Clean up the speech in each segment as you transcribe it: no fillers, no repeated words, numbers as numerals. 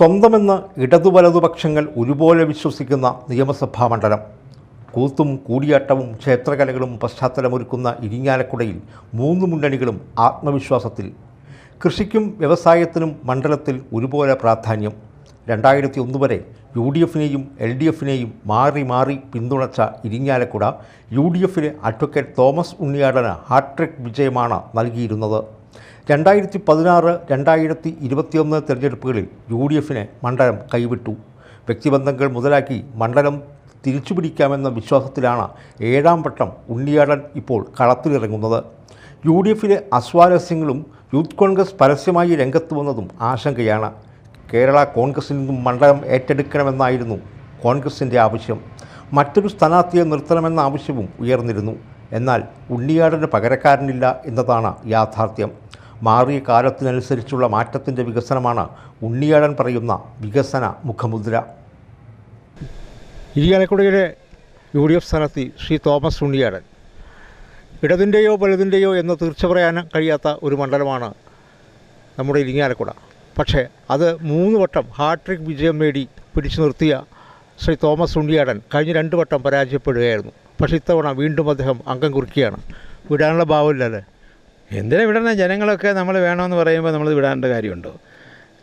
സ്വന്തമെന്ന് ഇടതു വലതുപക്ഷങ്ങൾ ഒരുപോലെ വിശ്വസിക്കുന്ന നിയമസഭാ മണ്ഡലം. കൂത്തും കൂടിയാട്ടവും ക്ഷേത്രകലകളും പശ്ചാത്തലമൊരുക്കുന്ന ഇരിങ്ങാലക്കുടയിൽ മൂന്ന് മുന്നണികളും ആത്മവിശ്വാസത്തിൽ. കൃഷിക്കും വ്യവസായത്തിനും മണ്ഡലത്തിൽ ഒരുപോലെ പ്രാധാന്യം. 2001 വരെ UDFനെയും LDFനെയും മാറി മാറി പിന്തുണച്ച ഇരിങ്ങാലക്കുട UDFിലെ അഡ്വക്കേറ്റ് തോമസ് ഉണ്ണിയാടന് ഹാട്രിക് വിജയമാണ് നൽകിയിരുന്നത്. 2016, 2021 തെരഞ്ഞെടുപ്പുകളിൽ UDFനെ മണ്ഡലം കൈവിട്ടു. വ്യക്തിബന്ധങ്ങൾ മുതലാക്കി മണ്ഡലം തിരിച്ചുപിടിക്കാമെന്ന വിശ്വാസത്തിലാണ് 7ാം വട്ടം ഉണ്ണിയാടൻ ഇപ്പോൾ കളത്തിലിറങ്ങുന്നത്. UDFിലെ അസ്വാരസ്യങ്ങളും യൂത്ത് കോൺഗ്രസ് പരസ്യമായി രംഗത്ത് വന്നതും ആശങ്കയാണ്. കേരള കോൺഗ്രസിൽ നിന്നും മണ്ഡലം ഏറ്റെടുക്കണമെന്നായിരുന്നു കോൺഗ്രസിൻ്റെ ആവശ്യം. മറ്റൊരു സ്ഥാനാർത്ഥിയെ നിർത്തണമെന്ന ആവശ്യവും ഉയർന്നിരുന്നു. എന്നാൽ ഉണ്ണിയാടന് പകരക്കാരനില്ല എന്നതാണ് യാഥാർത്ഥ്യം. മാറിയ കാലത്തിനനുസരിച്ചുള്ള മാറ്റത്തിൻ്റെ വികസനമാണ് ഉണ്ണിയാടൻ പറയുന്ന വികസന മുഖമുദ്ര. ഇരിങ്ങാലക്കുടയിലെ UDF സ്ഥാനാർത്ഥി ശ്രീ തോമസ് ഉണ്ണിയാടൻ. ഇടതിൻ്റെയോ വലതിൻ്റെയോ എന്ന് തീർച്ച പറയാൻ കഴിയാത്ത ഒരു മണ്ഡലമാണ് നമ്മുടെ ഇരിങ്ങാലക്കുട. പക്ഷേ അത് 3 വട്ടം ഹാട്രിക് വിജയം നേടി പിടിച്ചു നിർത്തിയ ശ്രീ തോമസ് ഉണ്ണിയാടൻ കഴിഞ്ഞ 2 വട്ടം പരാജയപ്പെടുകയായിരുന്നു. പക്ഷേ ഇത്തവണ വീണ്ടും അദ്ദേഹം അംഗം കുറിക്കുകയാണ്. വിടാനുള്ള ഭാവമില്ലല്ലേ? എന്തിനാ വിടണം? ജനങ്ങളൊക്കെ നമ്മൾ വേണമെന്ന് പറയുമ്പോൾ നമ്മൾ വിടാനുള്ള കാര്യമുണ്ടോ?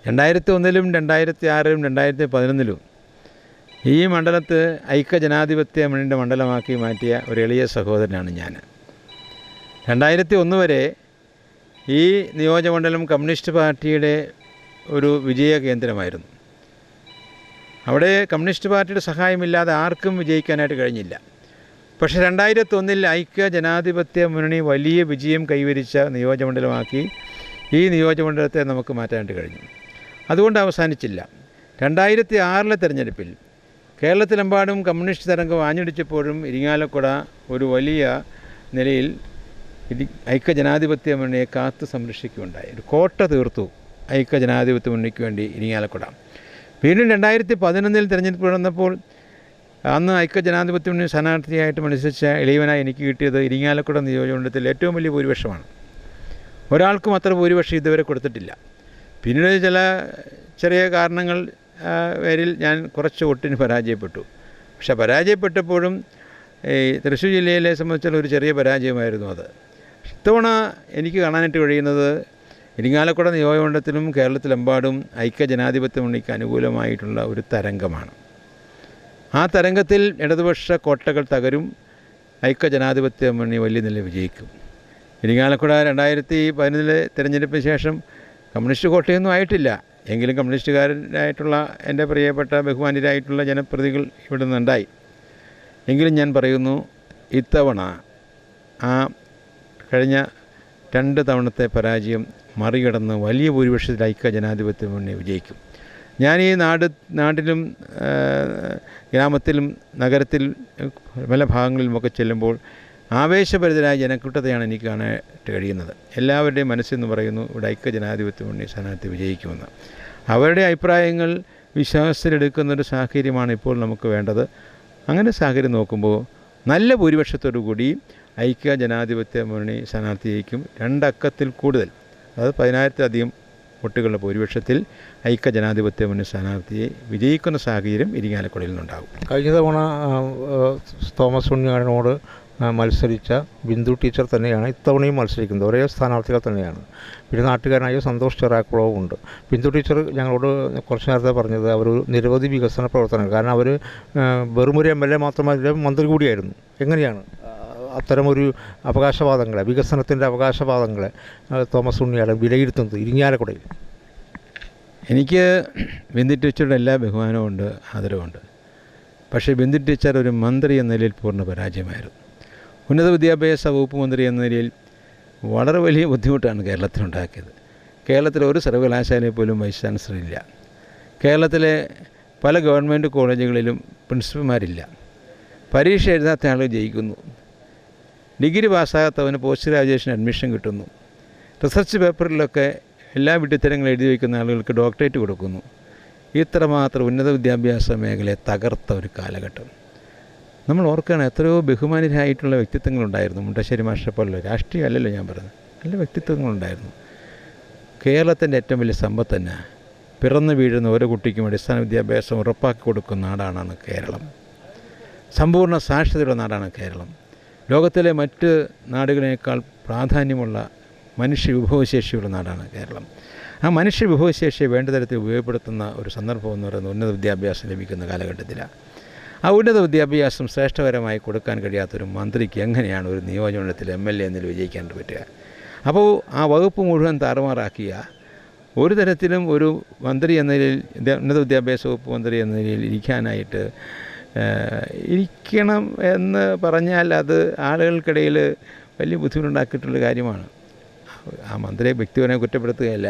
2001-ലും 2006-ലും 2011-ലും ഈ മണ്ഡലത്ത് ഐക്യജനാധിപത്യ മുന്നണിയുടെ മണ്ഡലമാക്കി മാറ്റിയ ഒരു എളിയ സഹോദരനാണ് ഞാൻ. 2001 വരെ ഈ നിയോജകമണ്ഡലം കമ്മ്യൂണിസ്റ്റ് പാർട്ടിയുടെ ഒരു വിജയ കേന്ദ്രമായിരുന്നു. അവിടെ കമ്മ്യൂണിസ്റ്റ് പാർട്ടിയുടെ സഹായമില്ലാതെ ആർക്കും വിജയിക്കാനായിട്ട് കഴിഞ്ഞില്ല. പക്ഷേ 2001-ൽ ഐക്യ ജനാധിപത്യ മുന്നണി വലിയ വിജയം കൈവരിച്ച നിയോജകമണ്ഡലമാക്കി ഈ നിയോജകമണ്ഡലത്തെ നമുക്ക് മാറ്റാനായിട്ട് കഴിഞ്ഞു. അതുകൊണ്ട് അവസാനിച്ചില്ല. 2006-ലെ തെരഞ്ഞെടുപ്പിൽ കേരളത്തിലെമ്പാടും കമ്മ്യൂണിസ്റ്റ് തരംഗം ആഞ്ഞടിച്ചപ്പോഴും ഇരിങ്ങാലക്കുട ഒരു വലിയ നിലയിൽ ഐക്യ ജനാധിപത്യ മുന്നണിയെ കാത്തു സംരക്ഷിക്കുകയുണ്ടായി. ഒരു കോട്ട തീർത്തു ഐക്യ ജനാധിപത്യ മുന്നണിക്ക് വേണ്ടി ഇരിങ്ങാലക്കുട. വീണ്ടും 2011-ൽ തെരഞ്ഞെടുപ്പ് നടന്നപ്പോൾ അന്ന് ഐക്യ ജനാധിപത്യ മുന്നണി സ്ഥാനാർത്ഥിയായിട്ട് മത്സരിച്ച എളിയവനായി എനിക്ക് കിട്ടിയത് ഇരിങ്ങാലക്കുട നിയോജകമണ്ഡലത്തിൽ ഏറ്റവും വലിയ ഭൂരിപക്ഷമാണ്. ഒരാൾക്കും അത്ര ഭൂരിപക്ഷം ഇതുവരെ കൊടുത്തിട്ടില്ല. പിന്നീട് ചില ചെറിയ കാരണങ്ങൾ പേരിൽ ഞാൻ കുറച്ച് വോട്ടിന് പരാജയപ്പെട്ടു. പക്ഷെ പരാജയപ്പെട്ടപ്പോഴും തൃശ്ശൂർ ജില്ലയിലെ സംബന്ധിച്ചുള്ള ഒരു ചെറിയ പരാജയമായിരുന്നു അത്. ഇത്തവണ എനിക്ക് കാണാനായിട്ട് കഴിയുന്നത് ഇരിങ്ങാലക്കുട നിയോജകമണ്ഡലത്തിലും കേരളത്തിലെമ്പാടും ഐക്യ ജനാധിപത്യ മുന്നണിക്ക് അനുകൂലമായിട്ടുള്ള ഒരു തരംഗമാണ്. ആ തരംഗത്തിൽ ഇടതുപക്ഷ കോട്ടകൾ തകരും. ഐക്യ ജനാധിപത്യ മുന്നണി വലിയ നില വിജയിക്കും. ഇരിങ്ങാലക്കുട 2011-ലെ തെരഞ്ഞെടുപ്പിന് ശേഷം കമ്മ്യൂണിസ്റ്റ് കോട്ടയൊന്നും ആയിട്ടില്ല. എങ്കിലും കമ്മ്യൂണിസ്റ്റുകാരായിട്ടുള്ള എൻ്റെ പ്രിയപ്പെട്ട ബഹുമാന്യരായിട്ടുള്ള ജനപ്രതിനിധികൾ ഇവിടെ നിന്നുണ്ടായി. എങ്കിലും ഞാൻ പറയുന്നു, ഇത്തവണ ആ കഴിഞ്ഞ 2 തവണത്തെ പരാജയം മറികടന്ന് വലിയ ഭൂരിപക്ഷത്തിൽ ഐക്യ ജനാധിപത്യ മുന്നണി വിജയിക്കും. ഞാൻ ഈ നാട്ടിലും ഗ്രാമത്തിലും നഗരത്തിൽ പല ഭാഗങ്ങളിലുമൊക്കെ ചെല്ലുമ്പോൾ ആവേശഭരിതരായ ജനക്കൂട്ടത്തെയാണ് എനിക്ക് കാണാനായിട്ട് കഴിയുന്നത്. എല്ലാവരുടെയും മനസ്സെന്ന് പറയുന്നു ഇവിടെ ഐക്യ ജനാധിപത്യ മുന്നണി സ്ഥാനാർത്ഥി വിജയിക്കുമെന്ന്. അവരുടെ അഭിപ്രായങ്ങൾ വിശ്വാസത്തിലെടുക്കുന്നൊരു സാഹചര്യമാണ് ഇപ്പോൾ നമുക്ക് വേണ്ടത്. അങ്ങനെ സാഹചര്യം നോക്കുമ്പോൾ നല്ല ഭൂരിപക്ഷത്തോടു കൂടി ഐക്യ ജനാധിപത്യ മുന്നണി സ്ഥാനാർത്ഥി ജയിക്കും. 2 അക്കത്തിൽ കൂടുതൽ, അതായത് 10,000-ലധികം വോട്ടുകളുടെ ഭൂരിപക്ഷത്തിൽ ഐക്യ ജനാധിപത്യ മുന്നണി സ്ഥാനാർത്ഥിയെ വിജയിക്കുന്ന സാഹചര്യം ഇരിങ്ങാലക്കുടയിൽ നിന്നുണ്ടാകും. കഴിഞ്ഞ തവണ തോമസ് ഉണ്ണിയാടനോട് മത്സരിച്ച ബിന്ദു ടീച്ചർ തന്നെയാണ് ഇത്തവണയും മത്സരിക്കുന്നത്. ഒരേ സ്ഥാനാർത്ഥികൾ തന്നെയാണ്. പിന്നെ നാട്ടുകാരനായ സന്തോഷ് ചെറാക്കുളവും ഉണ്ട്. ബിന്ദു ടീച്ചർ ഞങ്ങളോട് കുറച്ച് നേരത്തെ പറഞ്ഞത് അവർ നിരവധി വികസന പ്രവർത്തനങ്ങൾ, കാരണം അവർ വെറുമൊരു MLA മാത്രമല്ല മന്ത്രി കൂടിയായിരുന്നു. എങ്ങനെയാണ് അത്തരമൊരു അവകാശവാദങ്ങളെ, വികസനത്തിൻ്റെ അവകാശവാദങ്ങളെ തോമസ് ഉണ്ണിയാടൻ വിലയിരുത്തുന്നത് ഇരിങ്ങാലക്കുടയിൽ? എനിക്ക് ബിന്ദു ടീച്ചറുടെ എല്ലാ ബഹുമാനവുമുണ്ട്, ആദരവുമുണ്ട്. പക്ഷേ ബിന്ദു ടീച്ചർ ഒരു മന്ത്രി എന്ന നിലയിൽ പൂർണ്ണ പരാജയമായിരുന്നു. ഉന്നത വിദ്യാഭ്യാസ വകുപ്പ് മന്ത്രി എന്ന നിലയിൽ വളരെ വലിയ ബുദ്ധിമുട്ടാണ് കേരളത്തിനുണ്ടാക്കിയത്. കേരളത്തിലെ ഒരു സർവകലാശാലയിൽ പോലും വൈസ് ചാൻസലർ ഇല്ല. കേരളത്തിലെ പല ഗവൺമെൻറ് കോളേജുകളിലും പ്രിൻസിപ്പൽമാരില്ല. പരീക്ഷ എഴുതാത്ത ആളുകൾ ജയിക്കുന്നു. ഡിഗ്രി പാസ്സാകാത്തവന് പോസ്റ്റ് ഗ്രാജുവേഷൻ അഡ്മിഷൻ കിട്ടുന്നു. റിസർച്ച് പേപ്പറിലൊക്കെ എല്ലാ വിഡ്ഢിത്തരങ്ങളും എഴുതി വയ്ക്കുന്ന ആളുകൾക്ക് ഡോക്ടറേറ്റ് കൊടുക്കുന്നു. ഇത്രമാത്രം ഉന്നത വിദ്യാഭ്യാസ മേഖലയെ തകർത്ത ഒരു കാലഘട്ടം നമ്മൾ ഓർക്കുകയാണ്. എത്രയോ ബഹുമാന്യരായിട്ടുള്ള വ്യക്തിത്വങ്ങളുണ്ടായിരുന്നു. മുണ്ടശ്ശേരി മാഷെ പോലുള്ള, രാഷ്ട്രീയമല്ലല്ലോ ഞാൻ പറഞ്ഞത്, നല്ല വ്യക്തിത്വങ്ങളുണ്ടായിരുന്നു. കേരളത്തിൻ്റെ ഏറ്റവും വലിയ സമ്പത്ത് തന്നെ പിറന്നു വീഴുന്ന ഓരോ കുട്ടിക്കും അടിസ്ഥാന വിദ്യാഭ്യാസം ഉറപ്പാക്കി കൊടുക്കുന്ന നാടാണ് കേരളം. സമ്പൂർണ്ണ സാക്ഷരതയുള്ള നാടാണ് കേരളം. ലോകത്തിലെ മറ്റ് നാടുകളേക്കാൾ പ്രാധാന്യമുള്ള മനുഷ്യ വിഭവശേഷിയുള്ള നാടാണ് കേരളം. ആ മനുഷ്യ വിഭവശേഷിയെ വേണ്ട തരത്തിൽ ഉപയോഗപ്പെടുത്തുന്ന ഒരു സന്ദർഭം എന്ന് പറയുന്നത് ഉന്നത വിദ്യാഭ്യാസം ലഭിക്കുന്ന കാലഘട്ടത്തിലാണ്. ആ ഉന്നത വിദ്യാഭ്യാസം ശ്രേഷ്ഠകരമായി കൊടുക്കാൻ കഴിയാത്തൊരു മന്ത്രിക്ക് എങ്ങനെയാണ് ഒരു നിയോജകമണ്ഡലത്തിൽ MLA എന്നതിൽ വിജയിക്കാൻ പറ്റുക? അപ്പോൾ ആ വകുപ്പ് മുഴുവൻ താറുമാറാക്കിയ ഒരു തരത്തിലും ഒരു മന്ത്രി എന്ന നിലയിൽ, ഉന്നത വിദ്യാഭ്യാസ വകുപ്പ് മന്ത്രി എന്ന നിലയിൽ ഇരിക്കണം എന്ന് പറഞ്ഞാൽ അത് ആളുകൾക്കിടയിൽ വലിയ ബുദ്ധിമുട്ടുണ്ടാക്കിയിട്ടുള്ള കാര്യമാണ്. ആ മന്ത്രിയെ വ്യക്തിപരമായി കുറ്റപ്പെടുത്തുകയല്ല,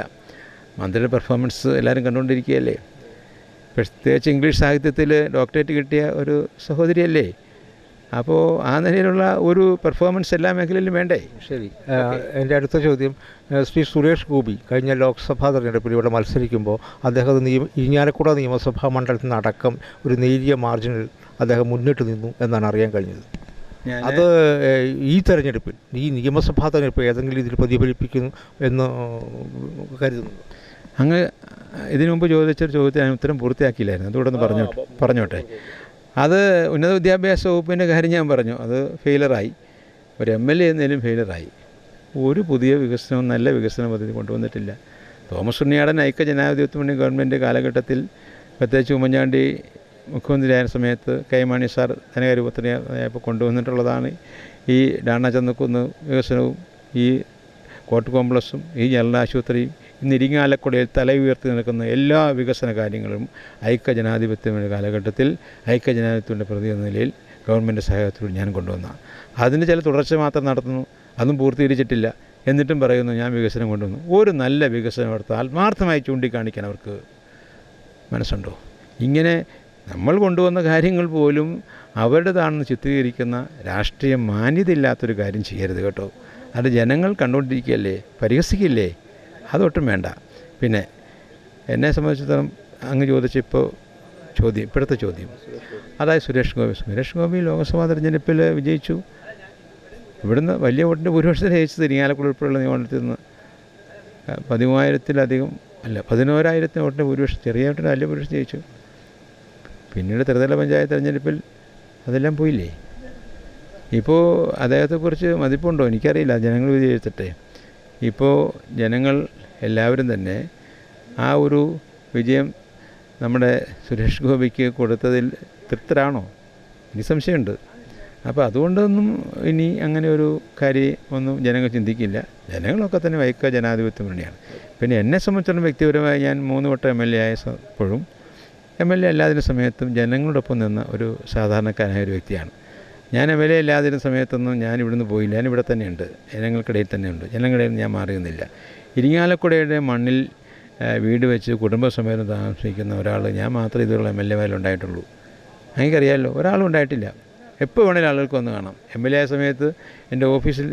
മന്ത്രിയുടെ പെർഫോമൻസ് എല്ലാവരും കണ്ടുകൊണ്ടിരിക്കുകയല്ലേ. പ്രത്യേകിച്ച് ഇംഗ്ലീഷ് സാഹിത്യത്തിൽ ഡോക്ടറേറ്റ് കിട്ടിയ ഒരു സഹോദരിയല്ലേ. അപ്പോൾ ആ നിലയിലുള്ള ഒരു പെർഫോമൻസ് എല്ലാ മേഖലയിലും വേണ്ടേ? ശരി. എൻ്റെ അടുത്ത ചോദ്യം, ശ്രീ സുരേഷ് ഗോപി കഴിഞ്ഞ ലോക്സഭാ തെരഞ്ഞെടുപ്പിൽ ഇവിടെ മത്സരിക്കുമ്പോൾ അദ്ദേഹം ഇരിങ്ങാലക്കുട നിയമസഭാ മണ്ഡലത്തിൽ നിന്നടക്കം ഒരു നേരിയ മാർജിനിൽ അദ്ദേഹം മുന്നിട്ട് നിന്നു എന്നാണ് അറിയാൻ കഴിഞ്ഞത്. അത് ഈ തെരഞ്ഞെടുപ്പിൽ, ഈ നിയമസഭാ തെരഞ്ഞെടുപ്പ് ഏതെങ്കിലും ഇതിൽ പ്രതിഫലിപ്പിക്കുന്നു എന്ന് കരുതുന്നു? അങ്ങ് ഇതിനു മുമ്പ് ചോദിച്ചൊരു ചോദ്യത്തിന് ഞാൻ ഉത്തരം പൂർത്തിയാക്കിയില്ലായിരുന്നു, അതുകൂടെ ഒന്ന് പറഞ്ഞോട്ടെ. അത് ഉന്നത വിദ്യാഭ്യാസ വകുപ്പിൻ്റെ കാര്യം ഞാൻ പറഞ്ഞു, അത് ഫെയിലറായി. ഒരു MLA എന്നതിലും ഫെയിലറായി. ഒരു പുതിയ വികസനവും നല്ല വികസന പദ്ധതി കൊണ്ടുവന്നിട്ടില്ല. തോമസ് ഉണ്ണിയാടൻ ഐക്യജനാധിപത്യ മുന്നണി ഗവൺമെൻറ് കാലഘട്ടത്തിൽ, പ്രത്യേകിച്ച് ഉമ്മൻചാണ്ടി മുഖ്യമന്ത്രിയായ സമയത്ത് കൈമാണി സാർ ധനകാര്യമന്ത്രിയായപ്പോൾ കൊണ്ടുവന്നിട്ടുള്ളതാണ് ഈ ഡാണ ചന്തക്കുന്ന് വികസനവും, ഈ കോർട്ട് കോംപ്ലക്സും, ഈ ജനറൽ ആശുപത്രിയും, ഇന്ന് ഇരിങ്ങാലക്കുടയിൽ തല ഉയർത്തി നിൽക്കുന്ന എല്ലാ വികസന കാര്യങ്ങളും ഐക്യജനാധിപത്യ കാലഘട്ടത്തിൽ ഐക്യജനാധിപത്യത്തിൻ്റെ പ്രതി എന്ന നിലയിൽ ഗവൺമെൻറ് സഹായത്തോട് ഞാൻ കൊണ്ടുവന്നതാണ്. അതിന് ചില തുടർച്ച മാത്രം നടത്തുന്നു, അതും പൂർത്തീകരിച്ചിട്ടില്ല. എന്നിട്ടും പറയുന്നു ഞാൻ വികസനം കൊണ്ടുവന്നു. ഒരു നല്ല വികസനം അടുത്ത് ആത്മാർത്ഥമായി ചൂണ്ടിക്കാണിക്കാൻ അവർക്ക് മനസ്സുണ്ടോ? ഇങ്ങനെ നമ്മൾ കൊണ്ടുവന്ന കാര്യങ്ങൾ പോലും അവരുടേതാണെന്ന് ചിത്രീകരിക്കുന്ന രാഷ്ട്രീയ മാന്യതയില്ലാത്തൊരു കാര്യം ചെയ്യരുത് കേട്ടോ. അത് ജനങ്ങൾ കണ്ടുകൊണ്ടിരിക്കുകയല്ലേ, പരിഹസിക്കില്ലേ? അതൊട്ടും വേണ്ട. പിന്നെ എന്നെ സംബന്ധിച്ചിടത്തോളം അങ്ങ് ചോദിച്ച ഇപ്പോഴത്തെ ചോദ്യം, അതായത് സുരേഷ് ഗോപി ലോക്സഭാ തെരഞ്ഞെടുപ്പിൽ വിജയിച്ചു. ഇവിടുന്ന് വലിയ വോട്ടിൻ്റെ ഭൂരിപക്ഷത്തിൽ ജയിച്ചത് ഇരിങ്ങാലക്കുട ഉൾപ്പെടെയുള്ള നിയമമണ്ഡലത്തിൽ നിന്ന് 11,000 വോട്ടിൻ്റെ ഭൂരിപക്ഷം, ചെറിയ വോട്ടിൻ്റെ വലിയ ഭൂരിപക്ഷം ജയിച്ചു. പിന്നീട് ത്രിതല പഞ്ചായത്ത് തെരഞ്ഞെടുപ്പിൽ അതെല്ലാം പോയില്ലേ? ഇപ്പോൾ അദ്ദേഹത്തെക്കുറിച്ച് മതിപ്പുണ്ടോ എനിക്കറിയില്ല, ജനങ്ങൾ വിജയിച്ചിട്ടെ. ഇപ്പോൾ ജനങ്ങൾ എല്ലാവരും തന്നെ ആ ഒരു വിജയം നമ്മുടെ സുരേഷ് ഗോപിക്ക് കൊടുത്തതിൽ തൃപ്തരാണോ? ഇനി സംശയമുണ്ട്. അപ്പോൾ അതുകൊണ്ടൊന്നും ഇനി അങ്ങനെ ഒരു കാര്യം ഒന്നും ജനങ്ങൾ ചിന്തിക്കില്ല. ജനങ്ങളൊക്കെ തന്നെ ഐക്യ ജനാധിപത്യ മുന്നണിയാണ്. പിന്നെ എന്നെ സംബന്ധിച്ചിടത്തോളം വ്യക്തിപരമായി ഞാൻ 3 വട്ടം MLA ആയപ്പോഴും MLA അല്ലാതിരുന്ന സമയത്തും ജനങ്ങളോടൊപ്പം നിന്ന ഒരു സാധാരണക്കാരനായ ഒരു വ്യക്തിയാണ് ഞാൻ. MLA അല്ലാതിരുന്ന സമയത്തൊന്നും ഞാൻ ഇവിടുന്ന് പോയില്ല, ഞാൻ ഇവിടെ തന്നെയുണ്ട്, ജനങ്ങൾക്കിടയിൽ തന്നെയുണ്ട്, ജനങ്ങളിടയിൽ ഞാൻ മാറിയൊന്നുമില്ല. ഇരിങ്ങാലക്കുടയുടെ മണ്ണിൽ വീട് വെച്ച് കുടുംബസമേതം താമസിക്കുന്ന ഒരാൾ ഞാൻ മാത്രമേ ഇതുള്ള MLA ഉണ്ടായിട്ടുള്ളൂ. എനിക്കറിയാമല്ലോ, ഒരാളും ഉണ്ടായിട്ടില്ല. എപ്പോൾ വേണേലും ആളുകൾക്ക് വന്ന് കാണാം. MLA ആയ സമയത്ത് എൻ്റെ ഓഫീസിൽ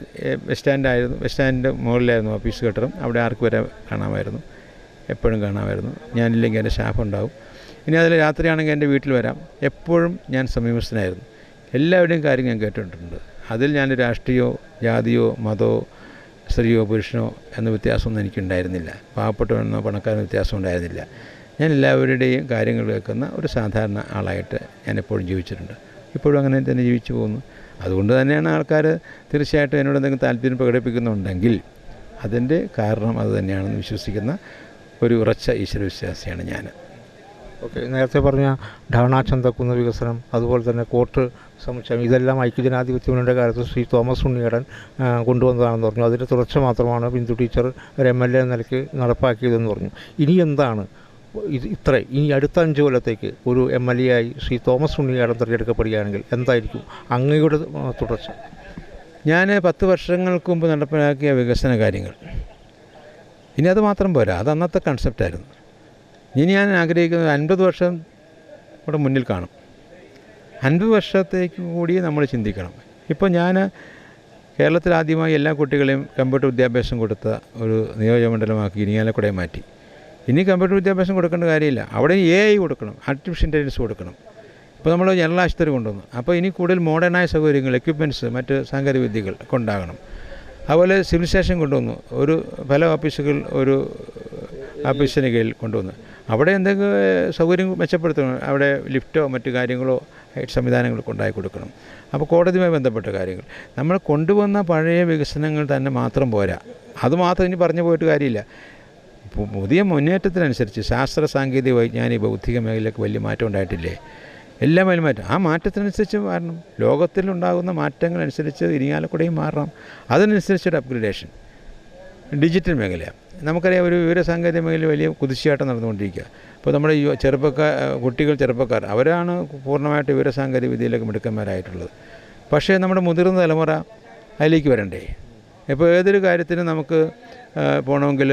ബസ് സ്റ്റാൻഡിൻ്റെ മുകളിലായിരുന്നു ഓഫീസ് കെട്ടിടം. അവിടെ ആർക്ക് വരെ കാണാമായിരുന്നു, എപ്പോഴും കാണാമായിരുന്നു. ഞാനില്ലെങ്കിൽ എൻ്റെ സ്റ്റാഫ് ഉണ്ടാവും. ഇനി അതിൽ രാത്രിയാണെങ്കിൽ എൻ്റെ വീട്ടിൽ വരാം. എപ്പോഴും ഞാൻ സമീപസ്ഥനായിരുന്നു. എല്ലാവരുടെയും കാര്യം ഞാൻ കേട്ടിട്ടുണ്ട്. അതിൽ ഞാൻ രാഷ്ട്രീയമോ ജാതിയോ മതമോ സ്ത്രീയോ പുരുഷനോ എന്ന വ്യത്യാസമൊന്നും എനിക്കുണ്ടായിരുന്നില്ല. പാവപ്പെട്ടവനെന്നോ പണക്കാരനോ വ്യത്യാസം ഉണ്ടായിരുന്നില്ല. ഞാൻ എല്ലാവരുടെയും കാര്യങ്ങൾ കേൾക്കുന്ന ഒരു സാധാരണ ആളായിട്ട് ഞാൻ എപ്പോഴും ജീവിച്ചിട്ടുണ്ട്. ഇപ്പോഴും അങ്ങനെ തന്നെ ജീവിച്ചു പോകുന്നു. അതുകൊണ്ട് തന്നെയാണ് ആൾക്കാർ തീർച്ചയായിട്ടും എന്നോട് എന്തെങ്കിലും താല്പര്യം പ്രകടിപ്പിക്കുന്നുണ്ടെങ്കിൽ അതിൻ്റെ കാരണം അത് തന്നെയാണെന്ന് വിശ്വസിക്കുന്ന ഒരു ഉറച്ച ഈശ്വരവിശ്വാസിയാണ് ഞാൻ. ഓക്കെ, നേരത്തെ പറഞ്ഞ ഡാണ ചന്തക്കുന്ന് വികസനം, അതുപോലെ തന്നെ കോർട്ട് സമുച്ചയം, ഇതെല്ലാം ഐക്യജനാധിപത്യ മുന്നണിയുടെ കാലത്ത് ശ്രീ തോമസ് ഉണ്ണിയാടൻ കൊണ്ടുവന്നതാണെന്ന് പറഞ്ഞു. അതിൻ്റെ തുടർച്ച മാത്രമാണ് ബിന്ദു ടീച്ചർ ഒരു MLA എന്ന നിലയ്ക്ക് നടപ്പാക്കിയതെന്ന് പറഞ്ഞു. ഇനി എന്താണ് ഇനി അടുത്ത 5 കൊല്ലത്തേക്ക് ഒരു MLA ആയി ശ്രീ തോമസ് ഉണ്ണിയാടൻ തിരഞ്ഞെടുക്കപ്പെടുകയാണെങ്കിൽ എന്തായിരിക്കും അങ്ങയുടെ തുടർച്ച? ഞാൻ 10 വർഷങ്ങൾക്ക് മുമ്പ് നടപ്പിലാക്കിയ വികസന കാര്യങ്ങൾ ഇനി അത് മാത്രം പോരാ, അത് അന്നത്തെ കൺസെപ്റ്റായിരുന്നു. ഇനി ഞാൻ ആഗ്രഹിക്കുന്നത് 50 വർഷം ഇവിടെ മുന്നിൽ കാണും. 50 വർഷത്തേക്ക് കൂടി നമ്മൾ ചിന്തിക്കണം. ഇപ്പോൾ ഞാൻ കേരളത്തിൽ ആദ്യമായി എല്ലാ കുട്ടികളെയും കമ്പ്യൂട്ടർ വിദ്യാഭ്യാസം കൊടുത്ത ഒരു നിയോജകമണ്ഡലമാക്കി ഇരിങ്ങാലക്കുടയെ മാറ്റി. ഇനി കമ്പ്യൂട്ടർ വിദ്യാഭ്യാസം കൊടുക്കേണ്ട കാര്യമില്ല, അവിടെ AI കൊടുക്കണം, ആർട്ടിഫിഷ്യൽ ഇൻ്റലിജൻസ് കൊടുക്കണം. ഇപ്പോൾ നമ്മൾ ജനറൽ ആശുപത്രി കൊണ്ടുവന്നു. അപ്പോൾ ഇനി കൂടുതൽ മോഡേണായ സൗകര്യങ്ങൾ, എക്യുപ്മെൻറ്റ്സ്, മറ്റ് സാങ്കേതിക വിദ്യകൾ കൊണ്ടാകണം. അതുപോലെ സിവിൽ സ്റ്റേഷൻ കൊണ്ടുവന്നു, പല ഓഫീസുകൾ ഒരു ഓഫീസിന് കീഴിൽ കൊണ്ടുവന്നു. അവിടെ എന്തെങ്കിലും സൗകര്യം മെച്ചപ്പെടുത്തണം. അവിടെ ലിഫ്റ്റോ മറ്റു കാര്യങ്ങളോ സംവിധാനങ്ങളൊക്കെ ഉണ്ടാക്കി കൊടുക്കണം. അപ്പോൾ കോടതിയുമായി ബന്ധപ്പെട്ട കാര്യങ്ങൾ നമ്മൾ കൊണ്ടുവന്ന പഴയ വികസനങ്ങൾ തന്നെ മാത്രം പോരാ. അതുമാത്രം ഇനി പറഞ്ഞു പോയിട്ട് കാര്യമില്ല. പുതിയ മുന്നേറ്റത്തിനനുസരിച്ച് ശാസ്ത്ര സാങ്കേതിക വൈജ്ഞാനിക ബൗദ്ധിക മേഖലയിലേക്ക് വലിയ മാറ്റം ഉണ്ടായിട്ടില്ലേ? എല്ലാം വലിയ മാറ്റം. ആ മാറ്റത്തിനനുസരിച്ച് മാറണം. ലോകത്തിലുണ്ടാകുന്ന മാറ്റങ്ങളനുസരിച്ച് ഇരിങ്ങാലക്കുടയും മാറണം. അതിനനുസരിച്ചൊരു അപ്ഗ്രഡേഷൻ. ഡിജിറ്റൽ മേഖലയാണ്. നമുക്കറിയാം, ഒരു വിവരസാങ്കേതിക മേഖല വലിയ കുതിച്ചുചാട്ടം നടന്നുകൊണ്ടിരിക്കുക. ഇപ്പോൾ നമ്മുടെ ചെറുപ്പക്കാർ അവരാണ് പൂർണ്ണമായിട്ട് വിവരസാങ്കേതിക വിദ്യയിലേക്ക് മിടുക്കന്മാരായിട്ടുള്ളത്. പക്ഷേ നമ്മുടെ മുതിർന്ന തലമുറ അതിലേക്ക് വരണ്ടേ? ഇപ്പോൾ ഏതൊരു കാര്യത്തിനും നമുക്ക് പോകണമെങ്കിൽ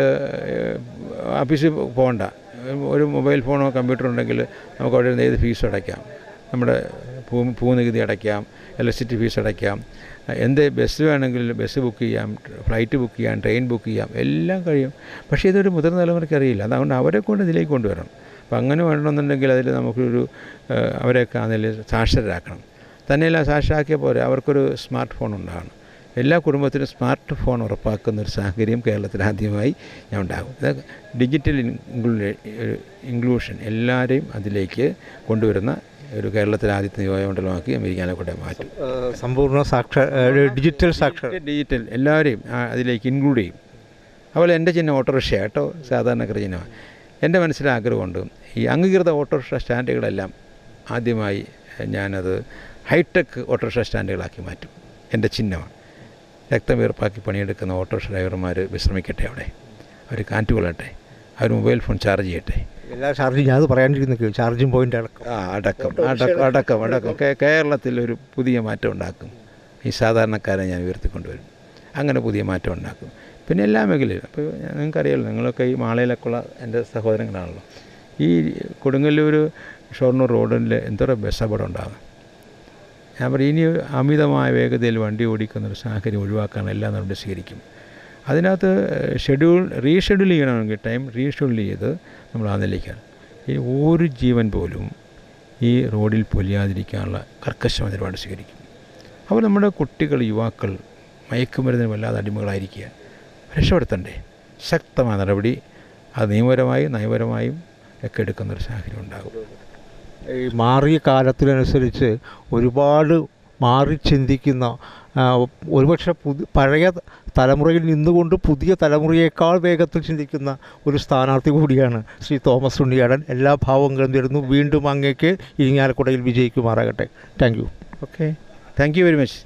ഓഫീസിൽ പോകണ്ട, ഒരു മൊബൈൽ ഫോണോ കമ്പ്യൂട്ടറോ ഉണ്ടെങ്കിൽ നമുക്ക് അവിടെ നിന്ന് ഏത് ഫീസ് അടയ്ക്കാം. നമ്മുടെ ഭൂനികുതി അടയ്ക്കാം, ഇലക്ട്രിസിറ്റി ഫീസ് അടയ്ക്കാം, എന്ത് ബസ് വേണമെങ്കിൽ ബസ് ബുക്ക് ചെയ്യാം, ഫ്ലൈറ്റ് ബുക്ക് ചെയ്യാം, ട്രെയിൻ ബുക്ക് ചെയ്യാം, എല്ലാം കഴിയും. പക്ഷേ ഇതൊരു മുതിർന്ന തലമുറയ്ക്ക് അറിയില്ല. അതുകൊണ്ട് അവരെ കൊണ്ട് ഇതിലേക്ക് കൊണ്ടുവരണം. അപ്പോൾ അങ്ങനെ വേണമെന്നുണ്ടെങ്കിൽ അതിൽ നമുക്കൊരു അവരെയൊക്കെ അതിൽ സാക്ഷരരാക്കണം. തന്നെയല്ല, സാക്ഷരരാക്കിയ പോലെ അവർക്കൊരു സ്മാർട്ട് ഫോൺ ഉണ്ടാകണം. എല്ലാ കുടുംബത്തിനും സ്മാർട്ട് ഫോൺ ഉറപ്പാക്കുന്ന ഒരു സാഹചര്യം കേരളത്തിൽ ആദ്യമായി ഞാൻ ഉണ്ടാകും. ഡിജിറ്റൽ ഇൻക്ലൂഷൻ എല്ലാവരെയും അതിലേക്ക് കൊണ്ടുവരുന്ന ഒരു കേരളത്തിലെ ആദ്യത്തെ നിയോജകമണ്ഡലമാക്കി ഇരിങ്ങാലക്കുടയെ മാറ്റും. സമ്പൂർണ്ണ ഡിജിറ്റൽ എല്ലാവരെയും അതിലേക്ക് ഇൻക്ലൂഡ് ചെയ്യും. അതുപോലെ എൻ്റെ ചിഹ്നം ഓട്ടോറിക്ഷ കേട്ടോ, സാധാരണക്കാരുടെ ചിഹ്നമാണ്. എൻ്റെ മനസ്സിലെ ആഗ്രഹമുണ്ട്, ഈ അംഗീകൃത ഓട്ടോറിക്ഷ സ്റ്റാൻഡുകളെല്ലാം ആദ്യമായി ഞാനത് ഹൈടെക് ഓട്ടോറിക്ഷ സ്റ്റാൻഡുകളാക്കി മാറ്റും. എൻ്റെ ചിഹ്നമാണ്. രക്തം വീർപ്പാക്കി പണിയെടുക്കുന്ന ഓട്ടോറിക്ഷ ഡ്രൈവർമാർ വിശ്രമിക്കട്ടെ, അവിടെ അവർ കാറ്റുകൊള്ളട്ടെ, അവർ മൊബൈൽ ഫോൺ ചാർജ് ചെയ്യട്ടെ. എല്ലാ ചാർജ് ഞാൻ പറയാണ്ടിരുന്നു, ചാർജിങ് പോയിൻ്റ് അടക്കം കേരളത്തിലൊരു പുതിയ മാറ്റം ഉണ്ടാക്കും. ഈ സാധാരണക്കാരെ ഞാൻ ഉയർത്തിക്കൊണ്ടുവരും. അങ്ങനെ പുതിയ മാറ്റം ഉണ്ടാക്കും. പിന്നെ എല്ലാ മേഖലയിലും. അപ്പോൾ നിങ്ങൾക്കറിയാമല്ലോ, നിങ്ങളൊക്കെ ഈ മാളയിലൊക്കെയുള്ള എൻ്റെ സഹോദരങ്ങളാണല്ലോ. ഈ കൊടുങ്ങല്ലൂർ ഷൊർണൂർ റോഡിൽ എന്തോരം ബസ് അപകടം ഉണ്ടാകും. ഞാൻ പറയും, ഇനി അമിതമായ വേഗതയിൽ വണ്ടി ഓടിക്കുന്നൊരു സാഹചര്യം ഒഴിവാക്കാൻ എല്ലാ നടപടി സ്വീകരിക്കും. അതിനകത്ത് റീഷെഡ്യൂൾ ചെയ്യണമെങ്കിൽ ടൈം റീഷെഡ്യൂൾ ചെയ്ത് നമ്മൾ അതിലേക്കാണ്. ഈ ഒരു ജീവൻ പോലും ഈ റോഡിൽ പൊലിയാതിരിക്കാനുള്ള കർക്കശമായ നിലപാട് സ്വീകരിക്കും. അപ്പോൾ നമ്മുടെ കുട്ടികൾ, യുവാക്കൾ മയക്കുമരുന്നിന് വല്ലാതെ അടിമകളായിരിക്കുക. രക്ഷപ്പെടുത്തണ്ടേ? ശക്തമായ നടപടി അത് നിയമപരമായും നയപരമായും ഒക്കെ എടുക്കുന്നൊരു സാഹചര്യം ഉണ്ടാകും. ഈ മാറിയ കാലത്തിനനുസരിച്ച് ഒരുപാട് മാറി ചിന്തിക്കുന്ന, ഒരുപക്ഷെ പഴയ തലമുറയിൽ നിന്നുകൊണ്ട് പുതിയ തലമുറയേക്കാൾ വേഗത്തിൽ ചിന്തിക്കുന്ന ഒരു സ്ഥാനാർത്ഥി കൂടിയാണ് ശ്രീ തോമസ് ഉണ്ണിയാടൻ. എല്ലാ ഭാവങ്ങളും തരുന്നു. വീണ്ടും അങ്ങേക്ക് ഇരിങ്ങാലക്കുടയിൽ വിജയിക്കുമാറാകട്ടെ. Thank you. Okay, thank you very much.